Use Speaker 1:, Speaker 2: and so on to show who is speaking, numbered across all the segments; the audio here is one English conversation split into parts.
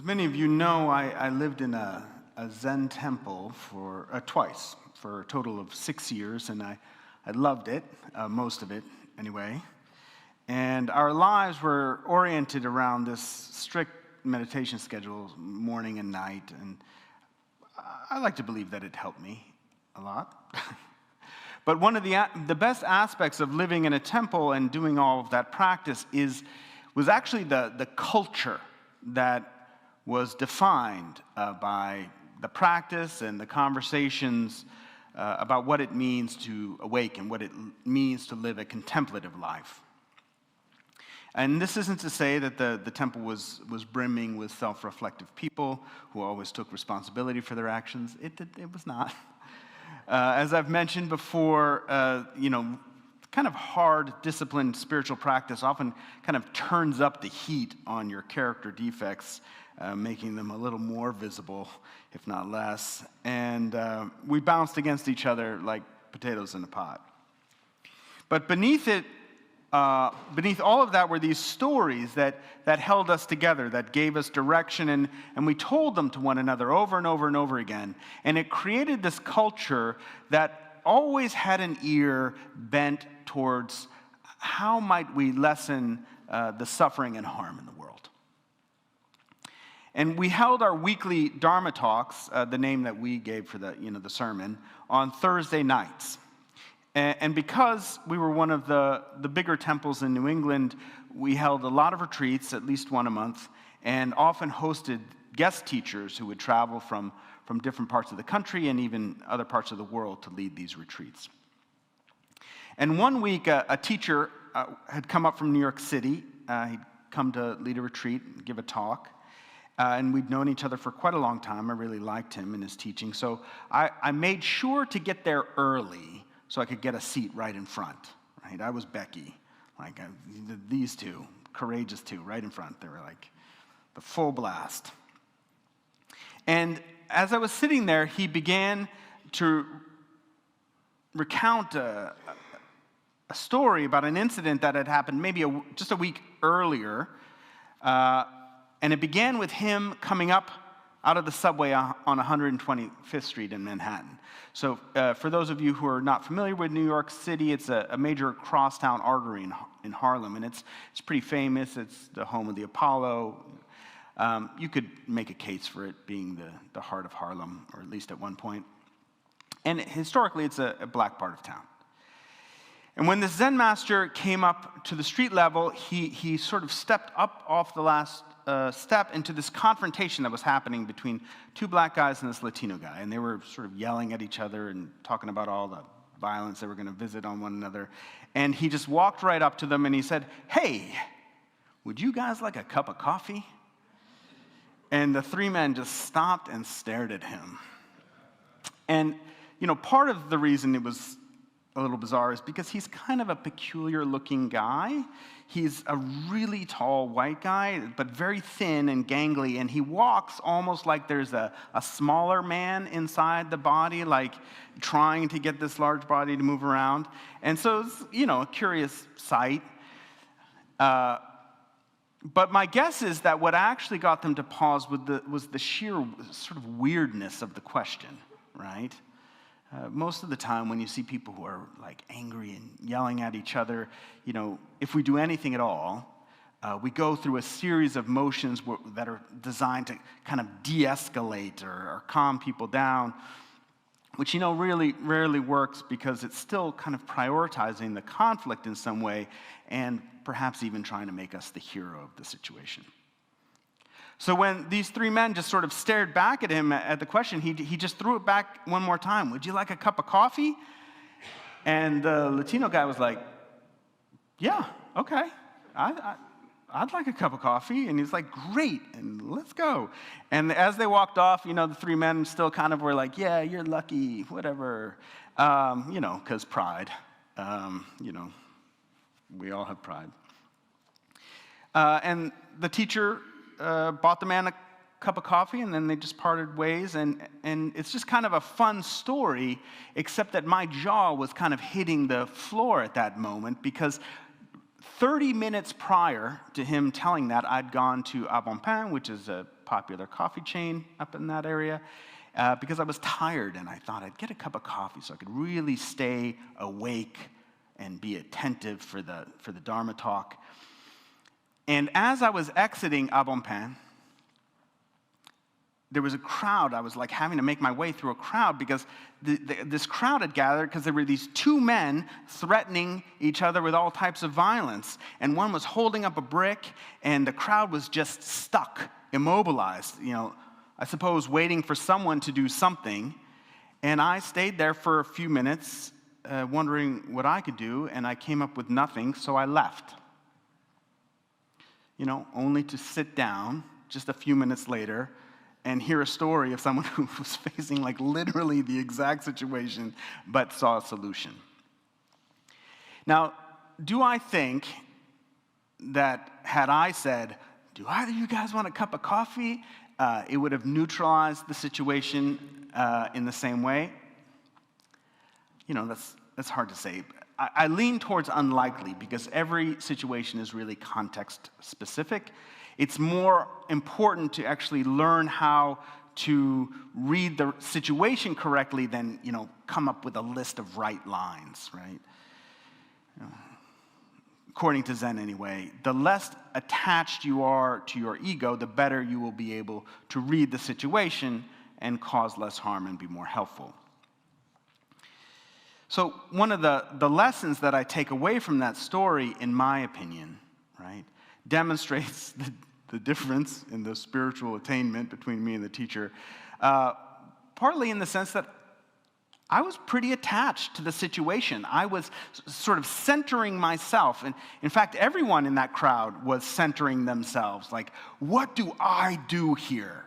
Speaker 1: As many of you know, I lived in a Zen temple for twice, for a total of 6 years, and I loved it, most of it anyway. And our lives were oriented around this strict meditation schedule, morning and night, and I like to believe that it helped me a lot. But one of the best aspects of living in a temple and doing all of that practice was actually the culture that was defined by the practice and the conversations about what it means to awaken, what it means to live a contemplative life. And this isn't to say that the temple was brimming with self-reflective people who always took responsibility for their actions. It was not. As I've mentioned before, kind of hard, disciplined spiritual practice often kind of turns up the heat on your character defects, making them a little more visible, if not less. And we bounced against each other like potatoes in a pot. But beneath all of that were these stories that held us together, that gave us direction, and we told them to one another over and over and over again. And it created this culture that always had an ear bent towards how might we lessen the suffering and harm in the world. And we held our weekly Dharma talks, the name that we gave for the sermon, on Thursday nights. And because we were one of the bigger temples in New England, we held a lot of retreats, at least one a month, and often hosted guest teachers who would travel from different parts of the country and even other parts of the world to lead these retreats. And one week, a teacher had come up from New York City. He'd come to lead a retreat and give a talk. And we'd known each other for quite a long time. I really liked him and his teaching. So I made sure to get there early so I could get a seat right in front. Right? I was Becky. These two, courageous two, right in front. They were like the full blast. And as I was sitting there, he began to recount a story about an incident that had happened maybe just a week earlier. And it began with him coming up out of the subway on 125th Street in Manhattan. So for those of you who are not familiar with New York City, it's a major crosstown artery in Harlem, and it's pretty famous. It's the home of the Apollo. You could make a case for it being the heart of Harlem, or at least at one point. And historically, it's a black part of town. And when the Zen master came up to the street level, he sort of stepped up off the last step into this confrontation that was happening between two black guys and this Latino guy. And they were sort of yelling at each other and talking about all the violence they were going to visit on one another. And he just walked right up to them and he said, "Hey, would you guys like a cup of coffee?" And the three men just stopped and stared at him. And, part of the reason it was a little bizarre is because he's kind of a peculiar looking guy. He's a really tall white guy, but very thin and gangly, and he walks almost like there's a smaller man inside the body, like trying to get this large body to move around. And so it's, a curious sight. But my guess is that what actually got them to pause was the sheer sort of weirdness of the question, right? Most of the time when you see people who are like angry and yelling at each other, if we do anything at all, we go through a series of motions that are designed to kind of de-escalate or calm people down, which, really rarely works because it's still kind of prioritizing the conflict in some way and perhaps even trying to make us the hero of the situation. So when these three men just sort of stared back at him at the question, he just threw it back one more time. "Would you like a cup of coffee?" And the Latino guy was like, "Yeah, okay. I'd like a cup of coffee." And he's like, "Great, and let's go." And as they walked off, the three men still kind of were like, "Yeah, you're lucky, whatever." Because pride. We all have pride. And the teacher bought the man a cup of coffee, and then they just parted ways, and it's just kind of a fun story, except that my jaw was kind of hitting the floor at that moment, because 30 minutes prior to him telling that, I'd gone to Abonpin, which is a popular coffee chain up in that area, because I was tired and I thought I'd get a cup of coffee so I could really stay awake and be attentive for the Dharma talk. And as I was exiting Abompan, there was a crowd. I was like having to make my way through a crowd because this crowd had gathered because there were these two men threatening each other with all types of violence. And one was holding up a brick, and the crowd was just stuck, immobilized, I suppose waiting for someone to do something. And I stayed there for a few minutes, wondering what I could do, and I came up with nothing, so I left. Only to sit down just a few minutes later and hear a story of someone who was facing like literally the exact situation, but saw a solution. Now, do I think that had I said, do either of you guys want a cup of coffee, it would have neutralized the situation in the same way? That's hard to say. I lean towards unlikely because every situation is really context specific. It's more important to actually learn how to read the situation correctly than, come up with a list of right lines, right? According to Zen anyway, the less attached you are to your ego, the better you will be able to read the situation and cause less harm and be more helpful. So one of the lessons that I take away from that story, in my opinion, right, demonstrates the difference in the spiritual attainment between me and the teacher, partly in the sense that I was pretty attached to the situation. I was sort of centering myself. And in fact, everyone in that crowd was centering themselves. Like, what do I do here?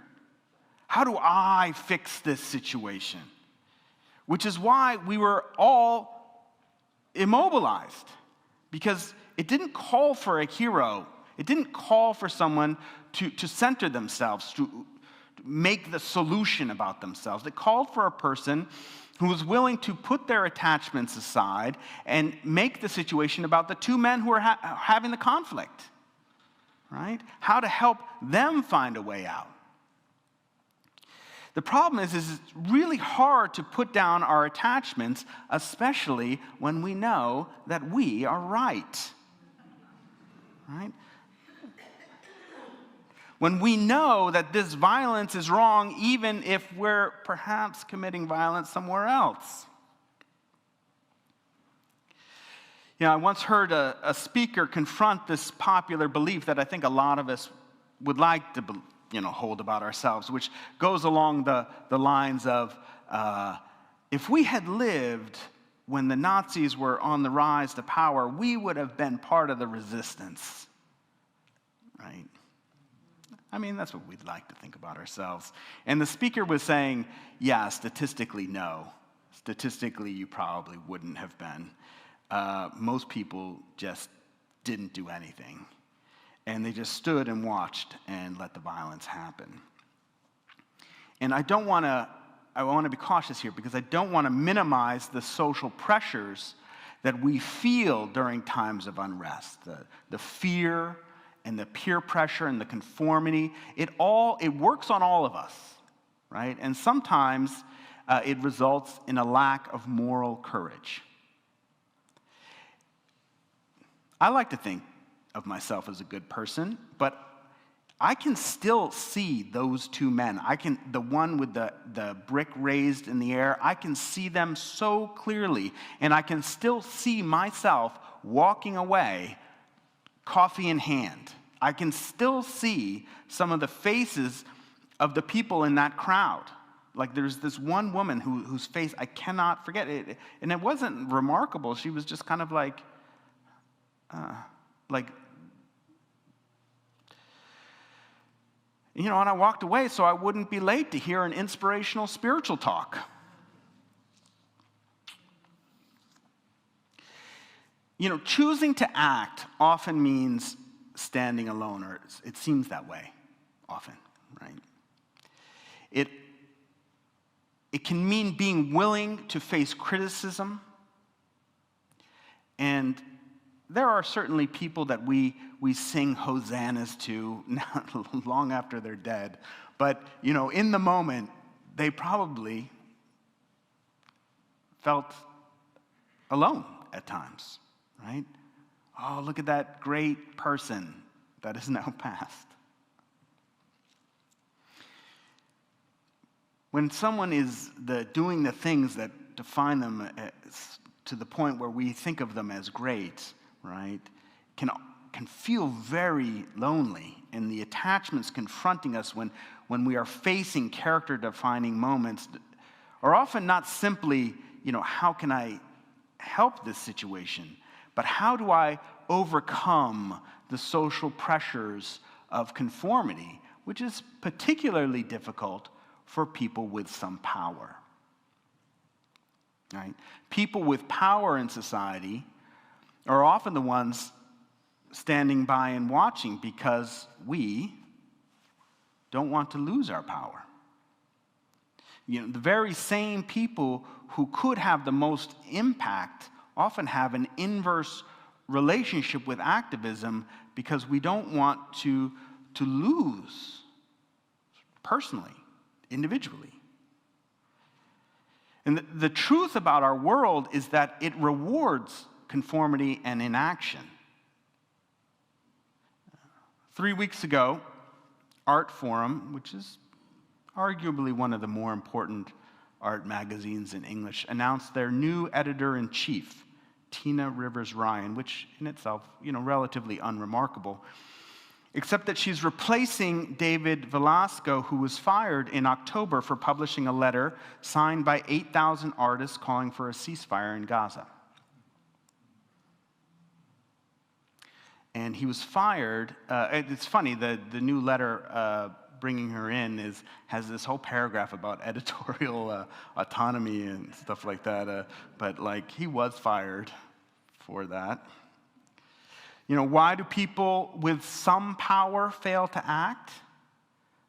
Speaker 1: How do I fix this situation? Which is why we were all immobilized, because it didn't call for a hero. It didn't call for someone to center themselves, to make the solution about themselves. It called for a person who was willing to put their attachments aside and make the situation about the two men who are having the conflict, right? How to help them find a way out. The problem is it's really hard to put down our attachments, especially when we know that we are right. Right? When we know that this violence is wrong, even if we're perhaps committing violence somewhere else. I once heard a speaker confront this popular belief that I think a lot of us would like to hold about ourselves, which goes along the lines of, if we had lived when the Nazis were on the rise to power, we would have been part of the resistance, right? I mean, that's what we'd like to think about ourselves. And the speaker was saying, yeah, statistically, no. Statistically, you probably wouldn't have been. Most people just didn't do anything. And they just stood and watched and let the violence happen. And I want to be cautious here because I don't want to minimize the social pressures that we feel during times of unrest. The fear and the peer pressure and the conformity, it works on all of us, right? And sometimes it results in a lack of moral courage. I like to think of myself as a good person, but I can still see those two men. The one with the brick raised in the air, I can see them so clearly, and I can still see myself walking away, coffee in hand. I can still see some of the faces of the people in that crowd. Like there's this one woman whose face I cannot forget, and it wasn't remarkable. She was just kind of like, and I walked away so I wouldn't be late to hear an inspirational spiritual talk. Choosing to act often means standing alone, or it seems that way often, right? It can mean being willing to face criticism and there are certainly people that we sing hosannas to long after they're dead. But, in the moment, they probably felt alone at times, right? Oh, look at that great person that is now past. When someone is doing the things that define them to the point where we think of them as great, right, can feel very lonely, and the attachments confronting us when we are facing character-defining moments are often not simply, how can I help this situation, but how do I overcome the social pressures of conformity, which is particularly difficult for people with some power. Right? People with power in society are often the ones standing by and watching because we don't want to lose our power. The very same people who could have the most impact often have an inverse relationship with activism because we don't want to lose personally, individually. And the truth about our world is that it rewards conformity and inaction. 3 weeks ago, Art Forum, which is arguably one of the more important art magazines in English, announced their new editor-in-chief, Tina Rivers-Ryan, which in itself, relatively unremarkable, except that she's replacing David Velasco, who was fired in October for publishing a letter signed by 8,000 artists calling for a ceasefire in Gaza. And he was fired. It's funny, the new letter bringing her in has this whole paragraph about editorial autonomy and stuff like that. But he was fired for that. Why do people with some power fail to act?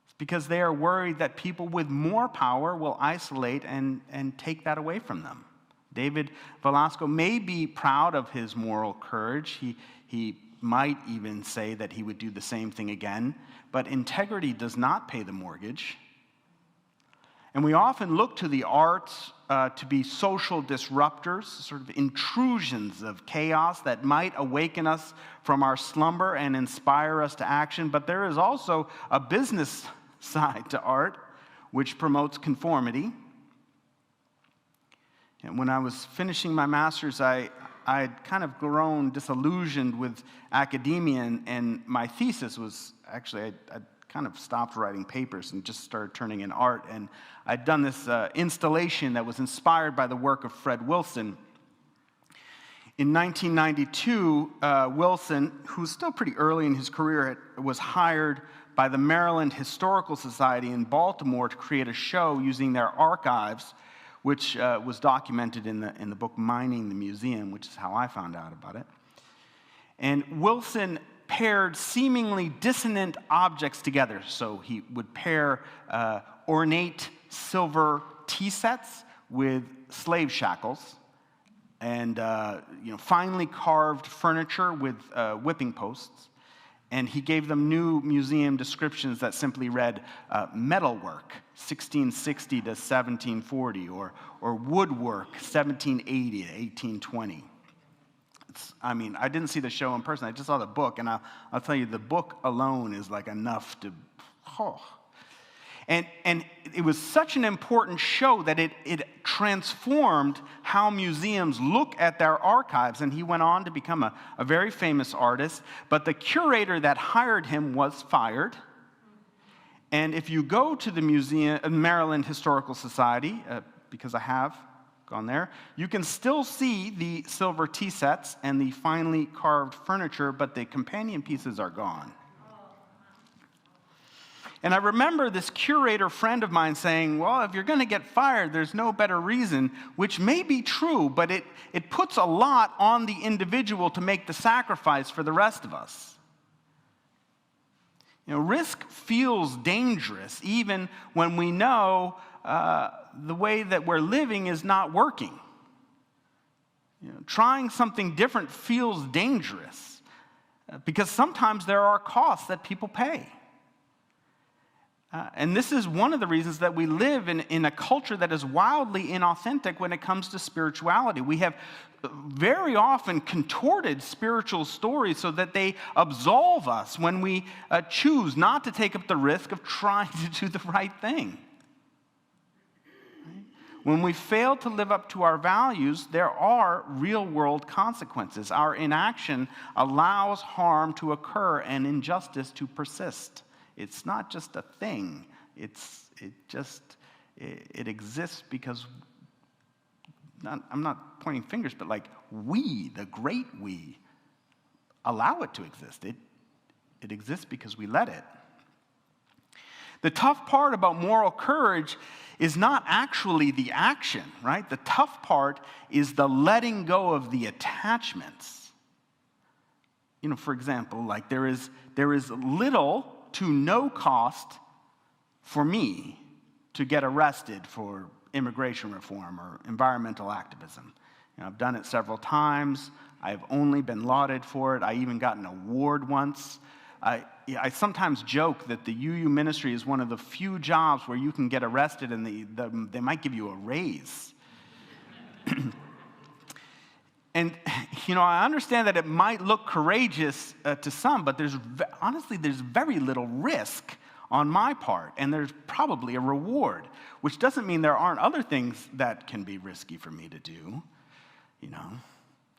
Speaker 1: It's because they are worried that people with more power will isolate and take that away from them. David Velasco may be proud of his moral courage. He might even say that he would do the same thing again, but integrity does not pay the mortgage. And we often look to the arts to be social disruptors, sort of intrusions of chaos that might awaken us from our slumber and inspire us to action. But there is also a business side to art, which promotes conformity. And when I was finishing my master's, I had kind of grown disillusioned with academia, and my thesis was actually, I kind of stopped writing papers and just started turning in art. And I'd done this installation that was inspired by the work of Fred Wilson. In 1992, Wilson, who's still pretty early in his career, was hired by the Maryland Historical Society in Baltimore to create a show using their archives, which was documented in the book Mining the Museum, which is how I found out about it. And Wilson paired seemingly dissonant objects together. So he would pair ornate silver tea sets with slave shackles, and finely carved furniture with whipping posts. And he gave them new museum descriptions that simply read metalwork, 1660 to 1740, or woodwork, 1780 to 1820. I didn't see the show in person. I just saw the book, and I'll tell you, the book alone is enough to, And it was such an important show that it transformed how museums look at their archives. And he went on to become a very famous artist. But the curator that hired him was fired. And if you go to the Maryland Historical Society, because I have gone there, you can still see the silver tea sets and the finely carved furniture, but the companion pieces are gone. And I remember this curator friend of mine saying, well, if you're going to get fired, there's no better reason, which may be true, but it puts a lot on the individual to make the sacrifice for the rest of us. Risk feels dangerous even when we know the way that we're living is not working. Trying something different feels dangerous because sometimes there are costs that people pay. And this is one of the reasons that we live in a culture that is wildly inauthentic when it comes to spirituality. We have very often contorted spiritual stories so that they absolve us when we choose not to take up the risk of trying to do the right thing. When we fail to live up to our values, there are real-world consequences. Our inaction allows harm to occur and injustice to persist. It's not just a thing. It exists because, I'm not pointing fingers, but like we, the great we, allow it to exist. It exists because we let it. The tough part about moral courage is not actually the action, right? The tough part is the letting go of the attachments. For example, like there is little to no cost for me to get arrested for immigration reform or environmental activism. I've done it several times. I've only been lauded for it. I even got an award once. I sometimes joke that the UU ministry is one of the few jobs where you can get arrested and they might give you a raise. And, I understand that it might look courageous to some, but honestly, there's very little risk on my part, and there's probably a reward, which doesn't mean there aren't other things that can be risky for me to do.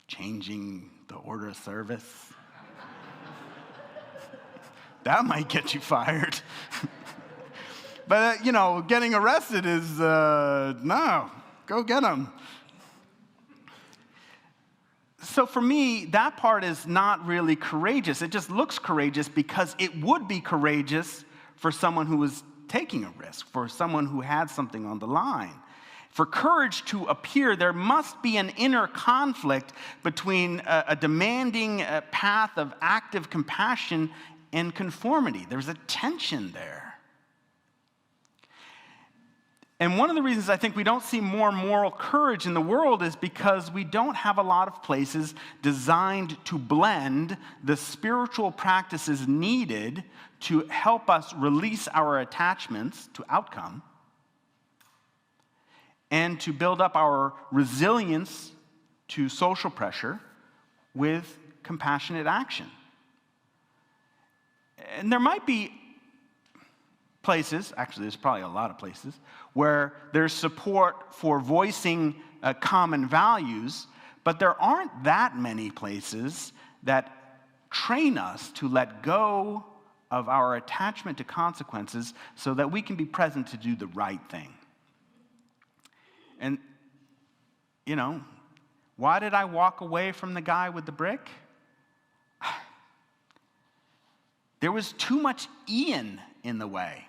Speaker 1: Changing the order of service. That might get you fired. But, getting arrested is, no, go get them. So for me, that part is not really courageous. It just looks courageous because it would be courageous for someone who was taking a risk, for someone who had something on the line. For courage to appear, there must be an inner conflict between a demanding path of active compassion and conformity. There's a tension there. And one of the reasons I think we don't see more moral courage in the world is because we don't have a lot of places designed to blend the spiritual practices needed to help us release our attachments to outcome and to build up our resilience to social pressure with compassionate action. And there might be places, actually there's probably a lot of places, where there's support for voicing common values, but there aren't that many places that train us to let go of our attachment to consequences so that we can be present to do the right thing. And, why did I walk away from the guy with the brick? There was too much Ian in the way.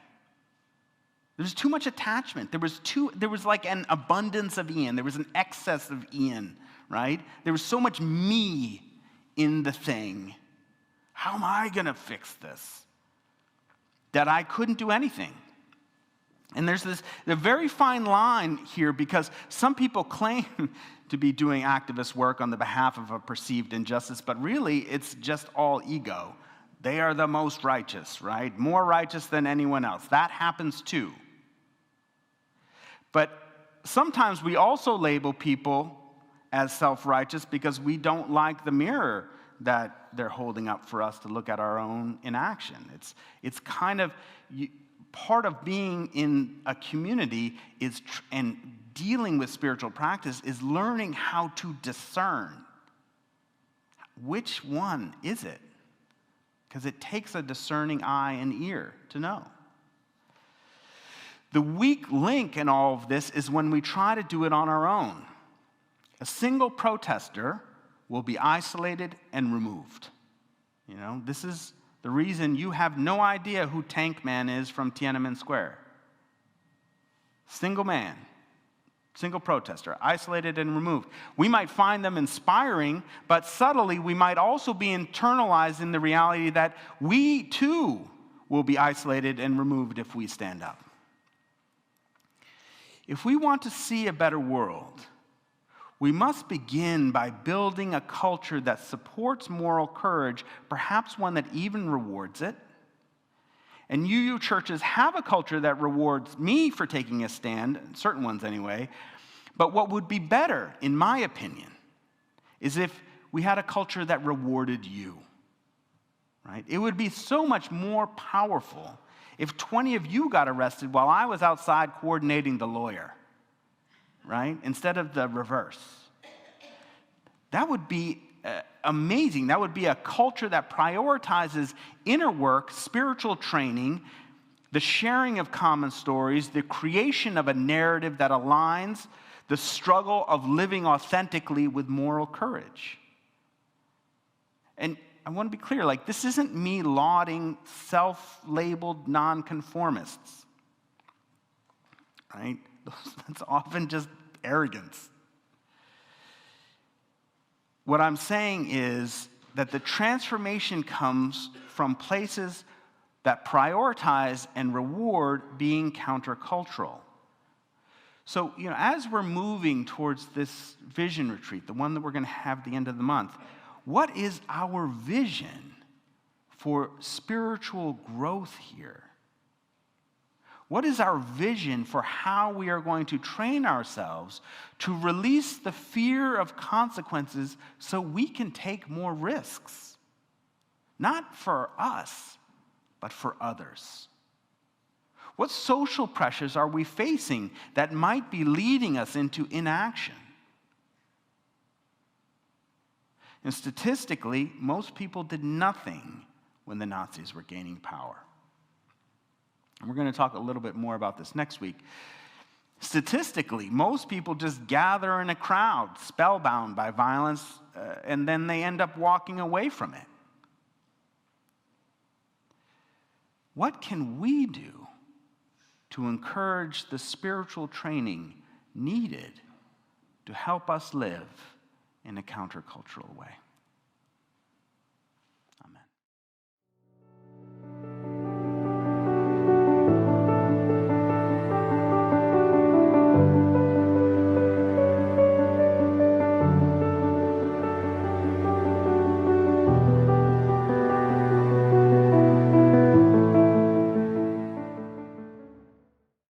Speaker 1: There was too much attachment. There was like an abundance of Ian. There was an excess of Ian, right? There was so much me in the thing. How am I going to fix this? That I couldn't do anything. And there's a very fine line here because some people claim to be doing activist work on the behalf of a perceived injustice, but really it's just all ego. They are the most righteous, right? More righteous than anyone else. That happens too. But sometimes we also label people as self-righteous because we don't like the mirror that they're holding up for us to look at our own inaction. It's kind of part of being in a community and dealing with spiritual practice is learning how to discern. Which one is it? Because it takes a discerning eye and ear to know. The weak link in all of this is when we try to do it on our own. A single protester will be isolated and removed. This is the reason you have no idea who Tank Man is from Tiananmen Square. Single man, single protester, isolated and removed. We might find them inspiring, but subtly we might also be internalizing the reality that we too will be isolated and removed if we stand up. If we want to see a better world, We must begin by building a culture that supports moral courage, perhaps one that even rewards it. And you churches have a culture that rewards me for taking a stand, certain ones anyway. But what would be better, in my opinion, is if we had a culture that rewarded you. Right? It would be so much more powerful if 20 of you got arrested while I was outside coordinating the lawyer, right? Instead of the reverse. That would be amazing. That would be a culture that prioritizes inner work, spiritual training, the sharing of common stories, the creation of a narrative that aligns the struggle of living authentically with moral courage. And I want to be clear, this isn't me lauding self-labeled nonconformists, right? That's often just arrogance. What I'm saying is that the transformation comes from places that prioritize and reward being countercultural. So, as we're moving towards this vision retreat, the one that we're going to have at the end of the month, what is our vision for spiritual growth here? What is our vision for how we are going to train ourselves to release the fear of consequences so we can take more risks? Not for us, but for others. What social pressures are we facing that might be leading us into inaction? And statistically, most people did nothing when the Nazis were gaining power. And we're going to talk a little bit more about this next week. Statistically, most people just gather in a crowd, spellbound by violence, and then they end up walking away from it. What can we do to encourage the spiritual training needed to help us live in a countercultural way?